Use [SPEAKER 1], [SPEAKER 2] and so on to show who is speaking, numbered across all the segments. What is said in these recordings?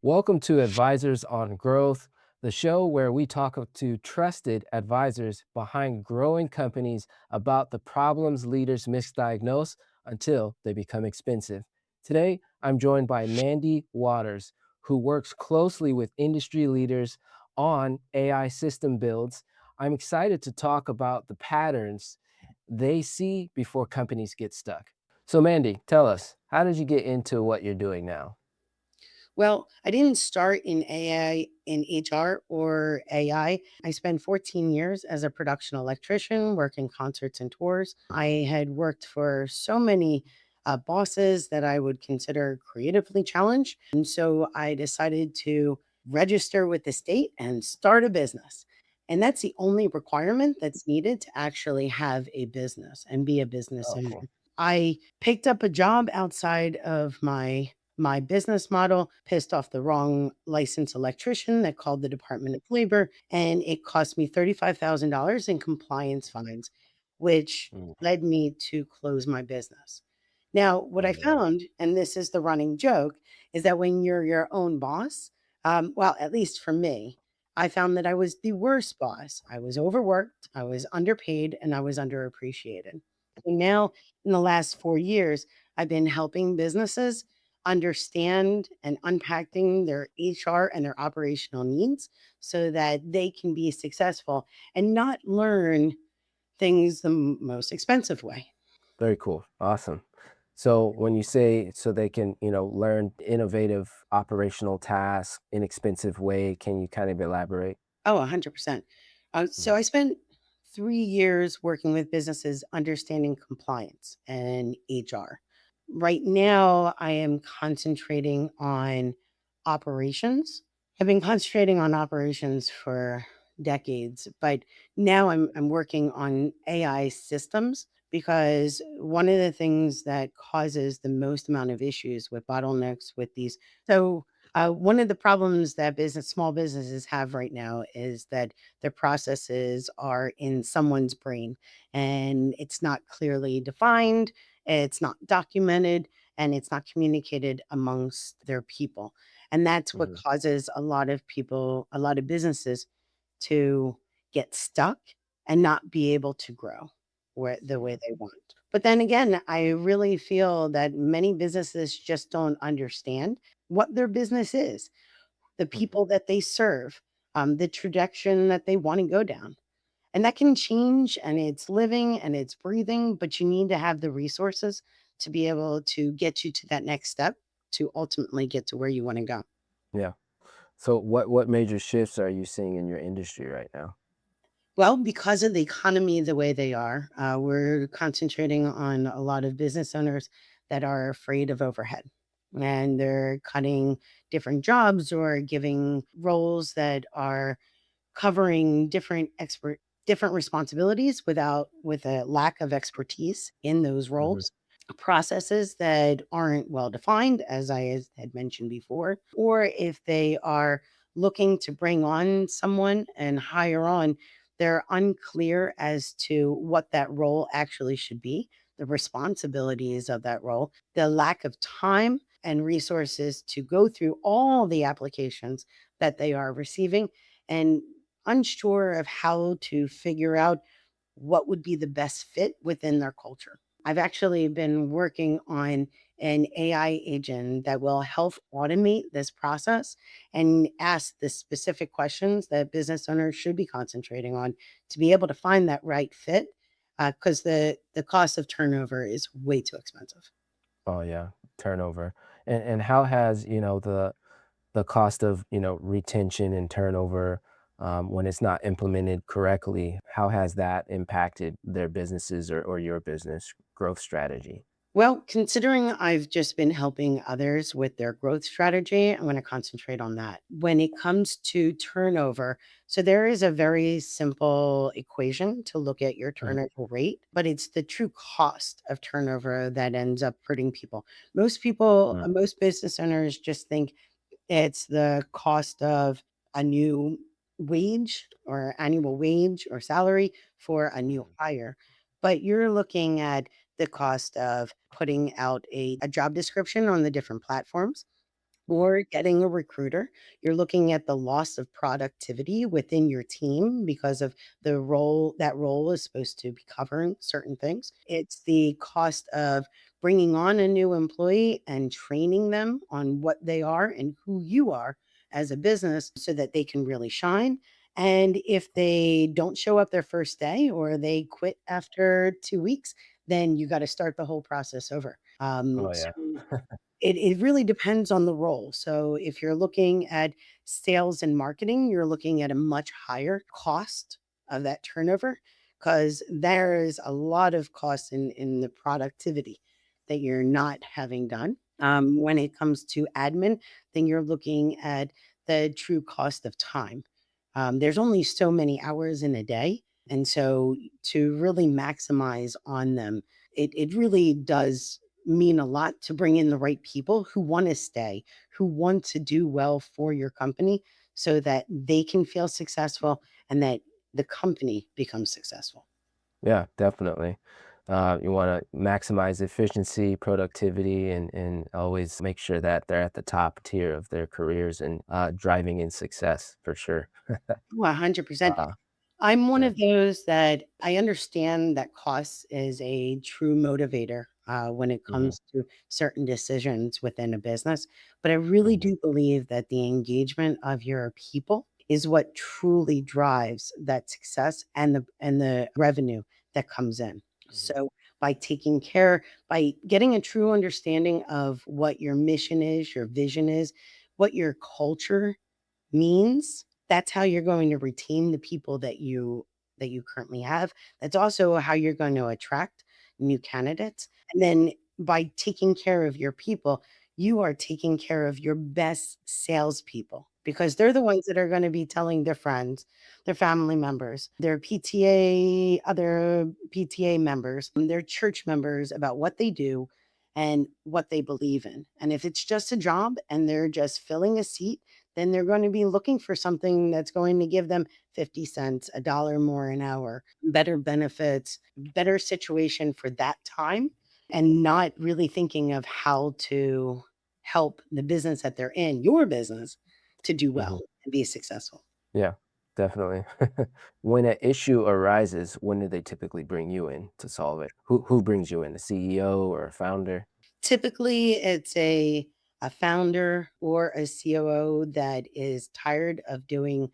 [SPEAKER 1] Welcome to Advisors on Growth, the show where we talk to trusted advisors behind growing companies about the problems leaders misdiagnose until they become expensive. Today, I'm joined by Mandi Waters, who works closely with industry leaders on AI system builds. I'm excited to talk about the patterns they see before companies get stuck. So, Mandy, tell us, how did you get into what you're doing now?
[SPEAKER 2] Well, I didn't start in AI in HR or AI. I spent 14 years as a production electrician working concerts and tours. I had worked for so many bosses that I would consider creatively challenged. And so I decided to register with the state and start a business. And that's the only requirement that's needed to actually have a business and be a business
[SPEAKER 1] Oh,
[SPEAKER 2] owner.
[SPEAKER 1] cool.
[SPEAKER 2] I picked up a job outside of my business model, pissed off the wrong licensed electrician that called the Department of Labor, and it cost me $35,000 in compliance fines, which
[SPEAKER 1] Mm,
[SPEAKER 2] led me to close my business. Now, what
[SPEAKER 1] oh,
[SPEAKER 2] I
[SPEAKER 1] man.
[SPEAKER 2] found, and this is the running joke, is that when you're your own boss, well, at least for me, I found that I was the worst boss. I was overworked, I was underpaid, and I was underappreciated. And now, in the last 4 years, I've been helping businesses understand and unpacking their HR and their operational needs so that they can be successful and not learn things the most expensive way.
[SPEAKER 1] Very cool. Awesome. So when you say so they can, learn innovative operational tasks, inexpensive way, can you kind of elaborate?
[SPEAKER 2] Oh, 100%. So
[SPEAKER 1] Mhm.
[SPEAKER 2] I spent 3 years working with businesses understanding compliance and HR. Right now, I am concentrating on operations. I've been concentrating on operations for decades, but now I'm working on AI systems because one of the things that causes the most amount of issues with bottlenecks with these one of the problems that small businesses have right now is that their processes are in someone's brain and it's not clearly defined, it's not documented, and it's not communicated amongst their people. And that's what
[SPEAKER 1] Mhm.
[SPEAKER 2] causes a lot of businesses to get stuck and not be able to grow the way
[SPEAKER 1] Yeah.
[SPEAKER 2] they want. But then again, I really feel that many businesses just don't understand what their business is, the
[SPEAKER 1] Mhm.
[SPEAKER 2] people that they serve, the trajectory that they want to go down. And that can change and it's living and it's breathing, but you need to have the resources to be able to get you to that next step to ultimately get to where you want to go.
[SPEAKER 1] Yeah. So what major shifts are you seeing in your industry right now?
[SPEAKER 2] Well, because of the economy the way they are, we're concentrating on a lot of business owners that are afraid of overhead. And they're cutting different jobs or giving roles that are covering different responsibilities with a lack of expertise in those
[SPEAKER 1] Mhm.
[SPEAKER 2] roles, processes that aren't well defined, as had mentioned before, or if they are looking to bring on someone and hire on, they're unclear as to what that role actually should be, the responsibilities of that role, the lack of time and resources to go through all the applications that they are receiving, and unsure of how to figure out what would be the best fit within their culture. I've actually been working on an AI agent that will help automate this process and ask the specific questions that business owners should be concentrating on to be able to find that right fit. Because the cost of turnover is way too expensive.
[SPEAKER 1] Oh yeah, turnover. And how has, the cost of, retention and turnover when it's not implemented correctly, how has that impacted their businesses or your business growth strategy?
[SPEAKER 2] Well, considering I've just been helping others with their growth strategy, I'm going to concentrate on that. When it comes to turnover, so there is a very simple equation to look at your
[SPEAKER 1] Mm,
[SPEAKER 2] turnover rate, but it's the true cost of turnover that ends up hurting people. Most people,
[SPEAKER 1] mm,
[SPEAKER 2] most business owners just think it's the cost of a new wage or annual wage or salary for a new
[SPEAKER 1] mm,
[SPEAKER 2] hire. But you're looking at the cost of putting out a job description on the different platforms. or getting a recruiter. You're looking at the loss of productivity within your team because of the role that role is supposed to be covering certain things. It's the cost of bringing on a new employee and training them on what they are and who you are as a business so that they can really shine. And if they don't show up their first day or they quit after 2 weeks, then you got to start the whole process over.
[SPEAKER 1] Oh,
[SPEAKER 2] So
[SPEAKER 1] yeah.
[SPEAKER 2] it really depends on the role. So if you're looking at sales and marketing, you're looking at a much higher cost of that turnover because there is a lot of cost in the productivity that you're not having done. When it comes to admin, then you're looking at the true cost of time. There's only so many hours in a day. And so to really maximize on them, it really does mean a lot to bring in the right people who want to stay, who want to do well for your company so that they can feel successful and that the company becomes successful.
[SPEAKER 1] Yeah, definitely. You want to maximize efficiency, productivity, and always make sure that they're at the top tier of their careers and driving in success for sure.
[SPEAKER 2] 100%.
[SPEAKER 1] Uh,
[SPEAKER 2] I'm one
[SPEAKER 1] yeah.
[SPEAKER 2] of those that I understand that cost is a true motivator when it
[SPEAKER 1] Hmm.
[SPEAKER 2] comes to certain decisions within a business. But I really
[SPEAKER 1] Hmm.
[SPEAKER 2] do believe that the engagement of your people is what truly drives that success and the revenue that comes in.
[SPEAKER 1] Hmm.
[SPEAKER 2] So by taking care, by getting a true understanding of what your mission is, your vision is, what your culture means, that's how you're going to retain the people that you currently have. That's also how you're going to attract new candidates. And then by taking care of your people, you are taking care of your best salespeople because they're the ones that are going to be telling their friends, their family members, their PTA, other PTA members, their church members about what they do and what they believe in. And if it's just a job and they're just filling a seat, then they're going to be looking for something that's going to give them 50 cents, a dollar more an hour, better benefits, better situation for that time, and not really thinking of how to help the business that they're in, your business, to do
[SPEAKER 1] Hmm.
[SPEAKER 2] well and be successful.
[SPEAKER 1] Yeah, definitely. When an issue arises, when do they typically bring you in to solve it? Who brings you in? The CEO or a founder?
[SPEAKER 2] Typically, it's a founder or a COO that is tired of doing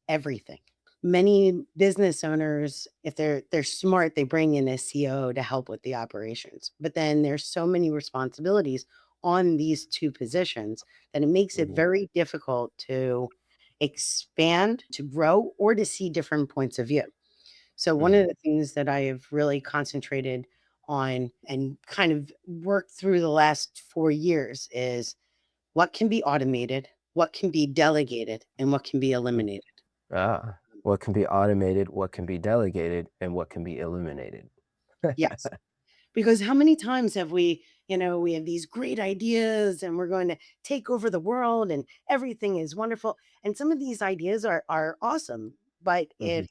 [SPEAKER 2] everything. Many business owners, if they're smart, they bring in a CEO to help with the operations. But then there's so many responsibilities on these two positions that it makes it
[SPEAKER 1] Hmm.
[SPEAKER 2] very difficult to expand, to grow, or to see different points of view. So one
[SPEAKER 1] Hmm.
[SPEAKER 2] of the things that I have really concentrated on and kind of worked through the last 4 years is what can be automated, what can be delegated, and what can be eliminated.
[SPEAKER 1] Ah, what can be automated, what can be delegated, and what can be eliminated.
[SPEAKER 2] Yes. Because how many times have we, we have these great ideas and we're going to take over the world and everything is wonderful. And some of these ideas are awesome. But
[SPEAKER 1] Mhm.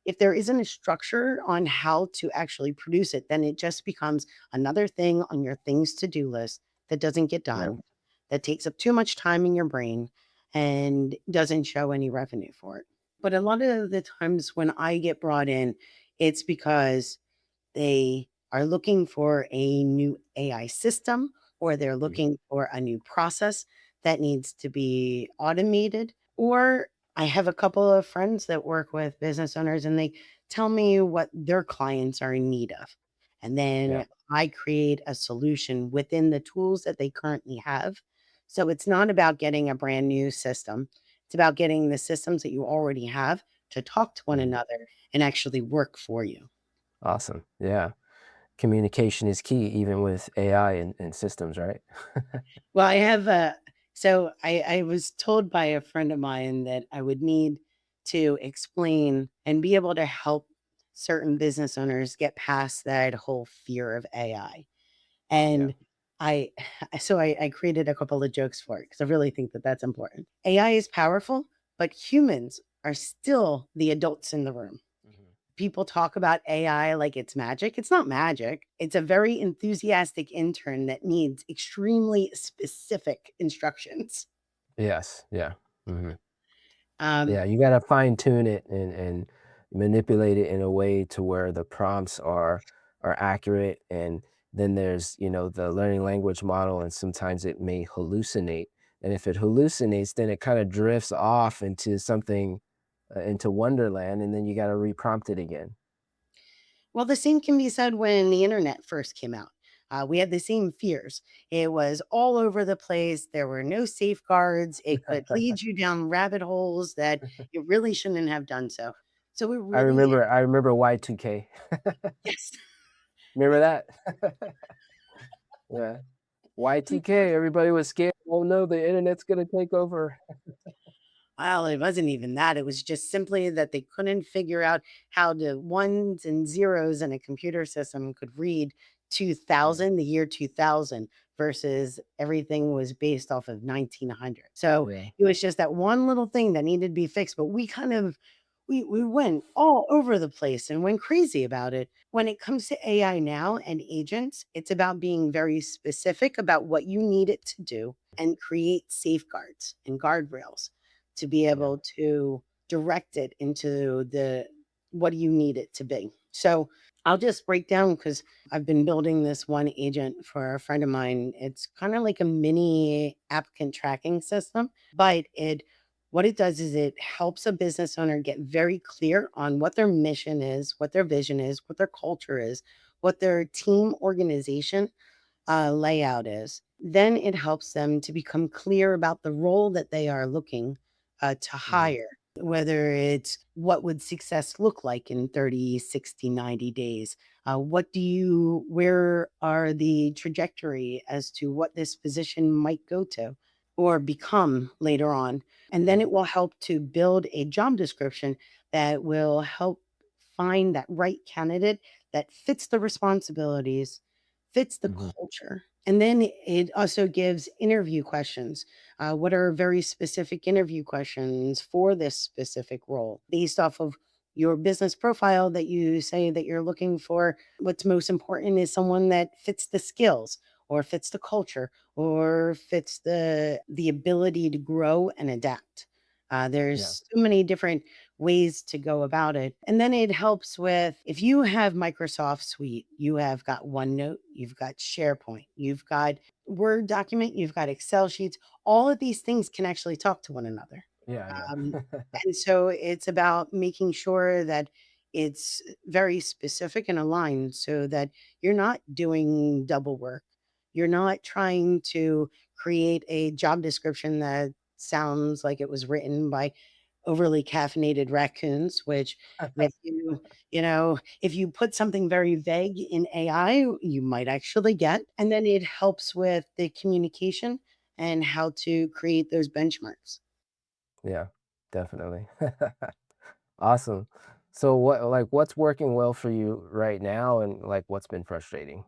[SPEAKER 2] if there isn't a structure on how to actually produce it, then it just becomes another thing on your things to do list that doesn't get
[SPEAKER 1] Yeah.
[SPEAKER 2] done, that takes up too much time in your brain and doesn't show any revenue for it. But a lot of the times when I get brought in, it's because they are looking for a new AI system or they're
[SPEAKER 1] Mhm.
[SPEAKER 2] looking for a new process that needs to be automated. Or I have a couple of friends that work with business owners and they tell me what their clients are in need of. And
[SPEAKER 1] Yeah.
[SPEAKER 2] then I create a solution within the tools that they currently have. So it's not about getting a brand new system, it's about getting the systems that you already have to talk to one
[SPEAKER 1] Mhm.
[SPEAKER 2] another and actually work for you.
[SPEAKER 1] Awesome. Yeah. Communication is key even with AI and systems, right?
[SPEAKER 2] Well, I have a so I was told by a friend of mine that I would need to explain and be able to help certain business owners get past that whole fear of AI.
[SPEAKER 1] Yeah.
[SPEAKER 2] And I I created a couple of jokes for it because I really think that that's important. AI is powerful, but humans are still the adults in the room.
[SPEAKER 1] Mhm.
[SPEAKER 2] people talk about AI like it's magic. It's not magic. It's a very enthusiastic intern that needs extremely specific instructions.
[SPEAKER 1] Yes. Yeah. Mhm.
[SPEAKER 2] Um,
[SPEAKER 1] Yeah, you gotta fine tune it and manipulate it in a way to where the prompts are accurate, and then there's, the learning language model, and sometimes it may hallucinate, and if it hallucinates, then it kinda drifts off into something, into wonderland, and then you gotta reprompt it again.
[SPEAKER 2] well, the same can be said when the internet first came out. We had the same fears. It was all over the place. There were no safeguards. It could lead you down rabbit holes that it really shouldn't have done so. So it
[SPEAKER 1] I
[SPEAKER 2] really,
[SPEAKER 1] remember I remember Y2K.
[SPEAKER 2] yes.
[SPEAKER 1] Remember that? Yeah. Y2K, everybody was scared, "Oh, no, the internet's gonna take over."
[SPEAKER 2] Well, it wasn't even that. It was just simply that they couldn't figure out how the ones and zeros in a computer system could read
[SPEAKER 1] Yeah,
[SPEAKER 2] 2000, the year 2000, versus everything was based off of 1900. So
[SPEAKER 1] yeah,
[SPEAKER 2] it was just that one little thing that needed to be fixed. But we kind of we went all over the place and went crazy about it. When it comes to AI now and agents, it's about being very specific about what you need it to do and create safeguards and guardrails to be
[SPEAKER 1] yeah.
[SPEAKER 2] able to direct it into the what do you need it to be. So I'll just break down because I've been building this one agent for a friend of mine. It's kind of like a mini applicant tracking system, but it what it does is it helps a business owner get very clear on what their mission is, what their vision is, what their culture is, what their team organization layout is. Then it helps them to become clear about the role that they are looking to
[SPEAKER 1] Mhm,
[SPEAKER 2] hire, whether it's what would success look like in 30, 60, 90 days. Where are the trajectory as to what this position might go to or become later on? And then
[SPEAKER 1] yeah,
[SPEAKER 2] it will help to build a job description that will help find that right candidate that fits the responsibilities, fits the
[SPEAKER 1] mhm,
[SPEAKER 2] culture. And then it also gives interview questions. What are very specific interview questions for this specific role based off of your business profile that you say that you're looking for? What's most important is someone that fits the skills or fits the culture or fits the ability to grow and adapt.
[SPEAKER 1] yeah,
[SPEAKER 2] There's so many different ways to go about it. And then it helps with if you have Microsoft Suite, you have got OneNote, you've got SharePoint, you've got Word document, you've got Excel sheets. All of these things can actually talk to one another.
[SPEAKER 1] yeah,
[SPEAKER 2] Um,
[SPEAKER 1] yeah.
[SPEAKER 2] and so it's about making sure that it's very specific and aligned so that you're not doing double work. You're not trying to create a job description that sounds like it was written by overly caffeinated raccoons, which if if you put something very vague in AI, you might actually get. And then it helps with the communication and how to create those benchmarks.
[SPEAKER 1] Yeah, definitely. Awesome. So what's working well for you right now, and, like, what's been frustrating?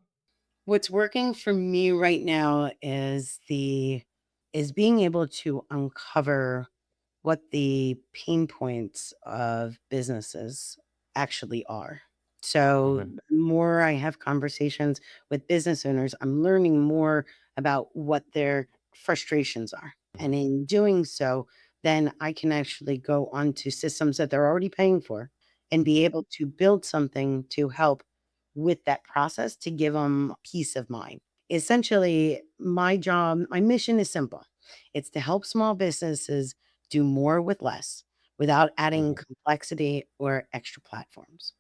[SPEAKER 2] What's working for me right now is being able to uncover what the pain points of businesses actually are. So,
[SPEAKER 1] Mhm,
[SPEAKER 2] the more I have conversations with business owners, I'm learning more about what their frustrations are. And in doing so, then I can actually go onto systems that they're already paying for and be able to build something to help with that process to give them peace of mind. Essentially, my mission is simple. It's to help small businesses do more with less without adding
[SPEAKER 1] mhm.
[SPEAKER 2] complexity or extra platforms.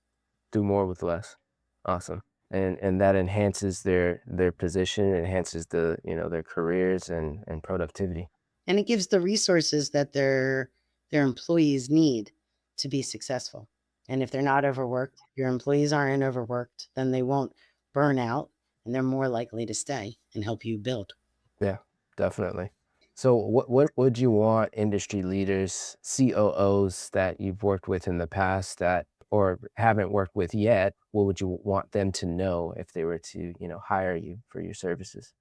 [SPEAKER 1] Do more with less. Awesome. And that enhances their position, enhances their careers and productivity.
[SPEAKER 2] And it gives the resources that their employees need to be successful. And if they're not overworked, your employees aren't overworked, then they won't burn out and they're more likely to stay and help you build.
[SPEAKER 1] Yeah, definitely. So what would you want industry leaders, COOs that you've worked with in the past that or haven't worked with yet, what would you want them to know if they were to, hire you for your services?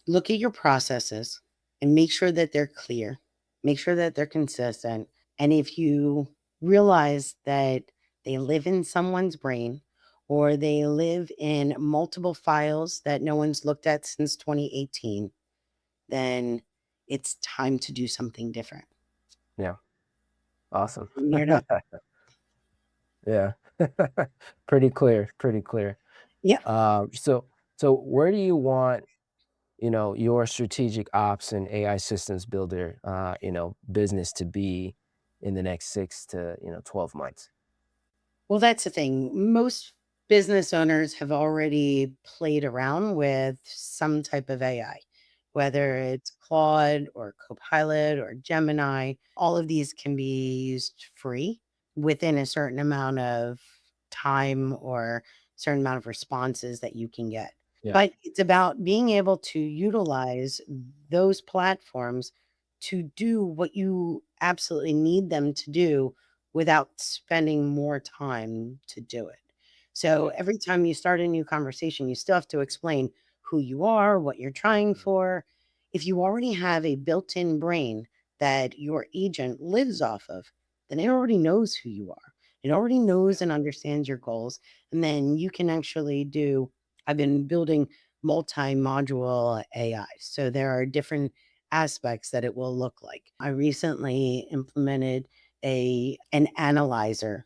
[SPEAKER 2] Look at your processes and make sure that they're clear. Make sure that they're consistent. And if you realize that they live in someone's brain, or they live in multiple files that no one's looked at since 2018, then it's time to do something different.
[SPEAKER 1] Yeah. Awesome.
[SPEAKER 2] You're not.
[SPEAKER 1] Yeah. Pretty clear, pretty clear.
[SPEAKER 2] Yeah.
[SPEAKER 1] So where do you want, your strategic ops and AI systems builder, business to be in the next 6 to, 12 months?
[SPEAKER 2] Well, that's the thing. Most business owners have already played around with some type of AI, whether it's Claude or Copilot or Gemini. All of these can be used free within a certain amount of time or certain amount of responses that you can get.
[SPEAKER 1] Yeah.
[SPEAKER 2] But it's about being able to utilize those platforms to do what you absolutely need them to do without spending more time to do it. So every time you start a new conversation, you still have to explain who you are, what you're trying
[SPEAKER 1] Mhm.
[SPEAKER 2] for. If you already have a built in brain that your agent lives off of, then it already knows who you are. It already knows and understands your goals. And then you can actually do, I've been building multi module AI. So there are different aspects that it will look like. I recently implemented an analyzer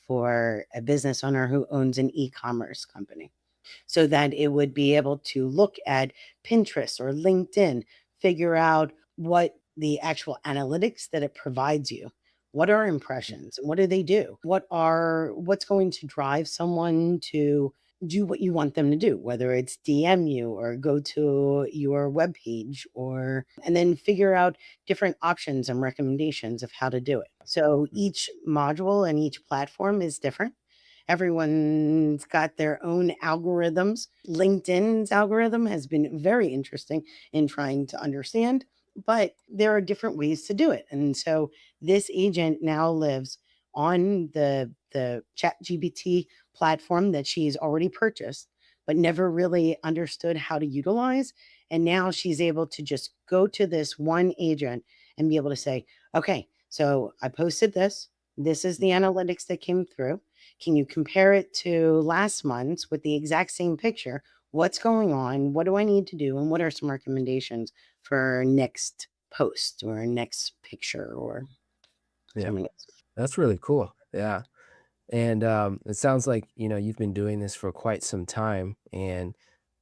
[SPEAKER 2] for a business owner who owns an e-commerce company so that it would be able to look at Pinterest or LinkedIn, figure out what the actual analytics that it provides you. What are impressions and what do they do? What's going to drive someone to do what you want them to do, whether it's DM you or go to your webpage or and then figure out different options and recommendations of how to do it. So each module and each platform is different. Everyone's got their own algorithms. LinkedIn's algorithm has been very interesting in trying to understand, but there are different ways to do it. And so this agent now lives on the ChatGPT platform that she's already purchased, but never really understood how to utilize. And now she's able to just go to this one agent and be able to say, okay, so I posted this. This is the analytics that came through. Can you compare it to last month's with the exact same picture? What's going on? What do I need to do? And what are some recommendations for next post or next picture or
[SPEAKER 1] Yeah.
[SPEAKER 2] something else?
[SPEAKER 1] That's really cool. Yeah. And it sounds like, you've been doing this for quite some time, and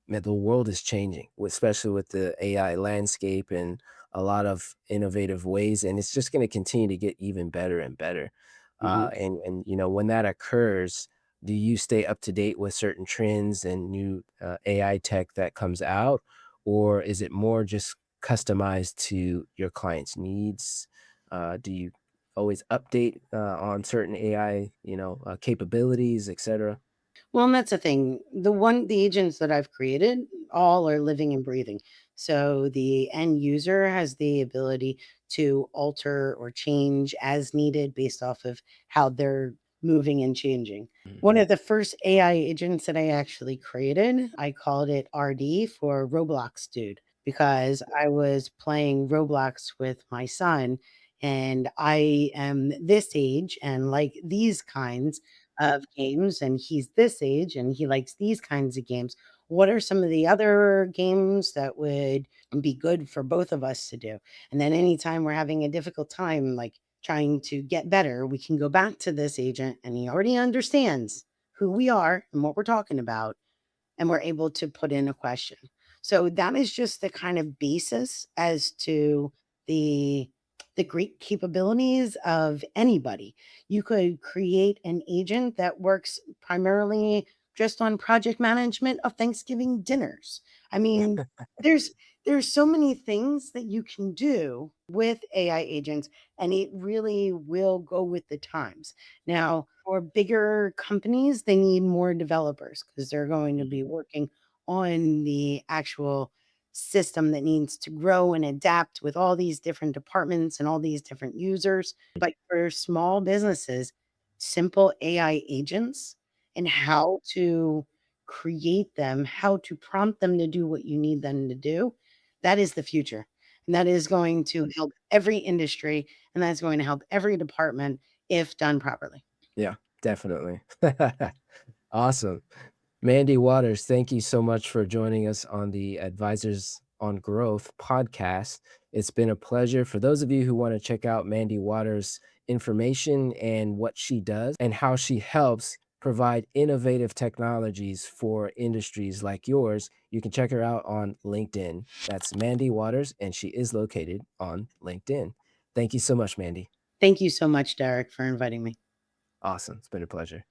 [SPEAKER 1] man, the world is changing, especially with the AI landscape and a lot of innovative ways, and it's just going to continue to get even better and better.
[SPEAKER 2] Mhm.
[SPEAKER 1] And when that occurs, do you stay up to date with certain trends and new AI tech that comes out, or is it more just customized to your client's needs? Do you always update on certain AI, capabilities, etc.?
[SPEAKER 2] Well, and that's the thing. The agents that I've created all are living and breathing. So the end user has the ability to alter or change as needed based off of how they're moving and changing. One of the first AI agents that I actually created, I called it RD for Roblox Dude because I was playing Roblox with my son and I am this age and like these kinds of games, and he's this age and he likes these kinds of games. What are some of the other games that would be good for both of us to do? And then anytime we're having a difficult time, like trying to get better, we can go back to this agent and he already understands who we are and what we're talking about and we're able to put in a question. So that is just the kind of basis as to the the great capabilities of anybody. You could create an agent that works primarily just on project management of Thanksgiving dinners. I mean, there's there's so many things that you can do with AI agents and it really will go with the times. Now, for bigger companies, they need more developers because they're going to be
[SPEAKER 1] Mhm.
[SPEAKER 2] working on the actual system that needs to grow and adapt with all these different departments and all these different users. But for small businesses, simple AI agents and how to create them, how to prompt them to do what you need them to do, that is the future. And that is going to help every industry and that's going to help every department if done properly.
[SPEAKER 1] Yeah. Definitely. Awesome. Mandi Waters, thank you so much for joining us on the Advisors on Growth podcast. It's been a pleasure. For those of you who want to check out Mandi Waters' information and what she does and how she helps provide innovative technologies for industries like yours, you can check her out on LinkedIn. That's Mandi Waters, and she is located on LinkedIn. Thank you so much, Mandi.
[SPEAKER 2] Thank you so much, Derek, for inviting me.
[SPEAKER 1] Awesome. It's been a pleasure.